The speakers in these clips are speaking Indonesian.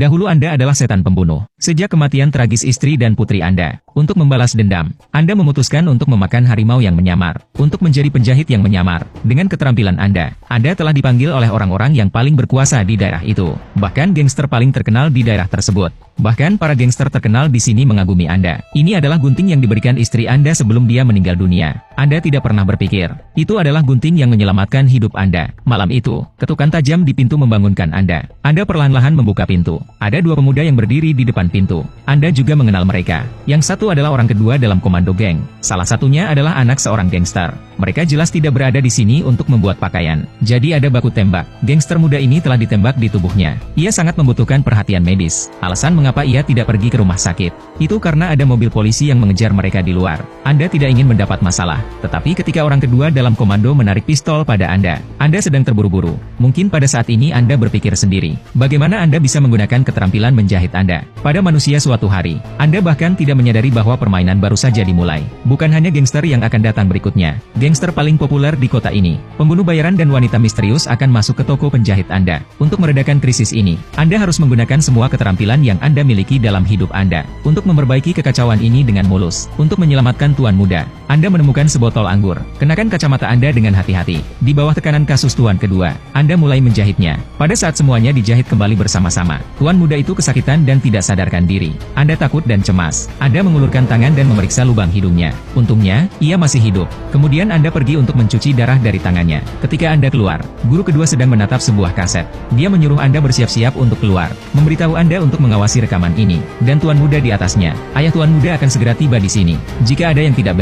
Dahulu Anda adalah setan pembunuh. Sejak kematian tragis istri dan putri Anda, untuk membalas dendam, Anda memutuskan untuk memakan harimau yang menyamar, untuk menjadi penjahit yang menyamar. Dengan keterampilan Anda telah dipanggil oleh orang-orang yang paling berkuasa di daerah itu, bahkan gangster paling terkenal di daerah tersebut. Bahkan para gangster terkenal di sini mengagumi Anda. Ini adalah gunting yang diberikan istri Anda sebelum dia meninggal dunia. Anda tidak pernah berpikir, itu adalah gunting yang menyelamatkan hidup Anda. Malam itu, ketukan tajam di pintu membangunkan Anda. Anda perlahan-lahan membuka pintu. Ada dua pemuda yang berdiri di depan pintu. Anda juga mengenal mereka. Yang satu adalah orang kedua dalam komando geng. Salah satunya adalah anak seorang gangster. Mereka jelas tidak berada di sini untuk membuat pakaian. Jadi ada baku tembak. Gangster muda ini telah ditembak di tubuhnya. Ia sangat membutuhkan perhatian medis. Alasan mengapa ia tidak pergi ke rumah sakit, itu karena ada mobil polisi yang mengejar mereka di luar. Anda tidak ingin mendapat masalah. Tetapi ketika orang kedua dalam komando menarik pistol pada Anda sedang terburu-buru. Mungkin pada saat ini Anda berpikir sendiri, bagaimana Anda bisa menggunakan keterampilan menjahit Anda pada manusia suatu hari. Anda bahkan tidak menyadari bahwa permainan baru saja dimulai. Bukan hanya gangster yang akan datang berikutnya. Gangster paling populer di kota ini, pembunuh bayaran dan wanita misterius akan masuk ke toko penjahit Anda. Untuk meredakan krisis ini, Anda harus menggunakan semua keterampilan yang Anda miliki dalam hidup Anda. Untuk memperbaiki kekacauan ini dengan mulus, untuk menyelamatkan tuan muda, Anda menemukan sebotol anggur. Kenakan kacamata Anda dengan hati-hati. Di bawah tekanan kasus tuan kedua, Anda mulai menjahitnya. Pada saat semuanya dijahit kembali bersama-sama, tuan muda itu kesakitan dan tidak sadarkan diri. Anda takut dan cemas. Anda mengulurkan tangan dan memeriksa lubang hidungnya. Untungnya, ia masih hidup. Kemudian Anda pergi untuk mencuci darah dari tangannya. Ketika Anda keluar, guru kedua sedang menatap sebuah kaset. Dia menyuruh Anda bersiap-siap untuk keluar, memberitahu Anda untuk mengawasi rekaman ini. Dan tuan muda di atasnya, ayah tuan muda akan segera tiba di sini. Jika ada yang tidak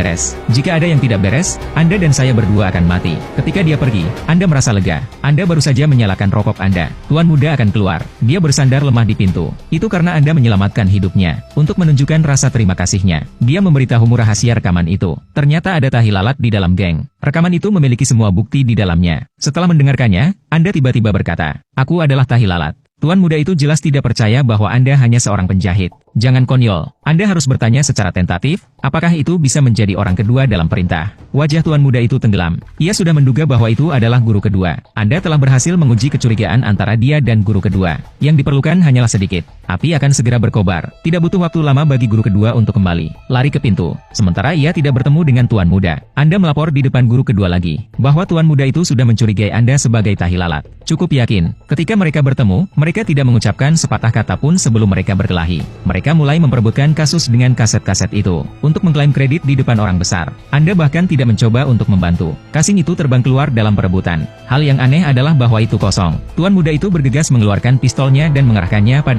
beres, Anda dan saya berdua akan mati. Ketika dia pergi, Anda merasa lega. Anda baru saja menyalakan rokok Anda. Tuan muda akan keluar. Dia bersandar lemah di pintu. Itu karena Anda menyelamatkan hidupnya. Untuk menunjukkan rasa terima kasihnya, dia memberitahumu rahasia rekaman itu. Ternyata ada tahi lalat di dalam geng. Rekaman itu memiliki semua bukti di dalamnya. Setelah mendengarkannya, Anda tiba-tiba berkata, "Aku adalah tahi lalat." Tuan muda itu jelas tidak percaya bahwa Anda hanya seorang penjahit. Jangan konyol. Anda harus bertanya secara tentatif, apakah itu bisa menjadi orang kedua dalam perintah. Wajah tuan muda itu tenggelam. Ia sudah menduga bahwa itu adalah guru kedua. Anda telah berhasil menguji kecurigaan antara dia dan guru kedua. Yang diperlukan hanyalah sedikit. Api akan segera berkobar. Tidak butuh waktu lama bagi guru kedua untuk kembali. Lari ke pintu. Sementara ia tidak bertemu dengan tuan muda. Anda melapor di depan guru kedua lagi, bahwa tuan muda itu sudah mencurigai Anda sebagai tahi lalat. Cukup yakin, ketika mereka bertemu, mereka tidak mengucapkan sepatah kata pun sebelum mereka berkelahi. Mereka mulai memperebutkan kasus dengan kaset-kaset itu, untuk mengklaim kredit di depan orang besar. Anda bahkan tidak mencoba untuk membantu. Kasing itu terbang keluar dalam perebutan. Hal yang aneh adalah bahwa itu kosong. Tuan muda itu bergegas mengeluarkan pistolnya dan mengarahkannya pada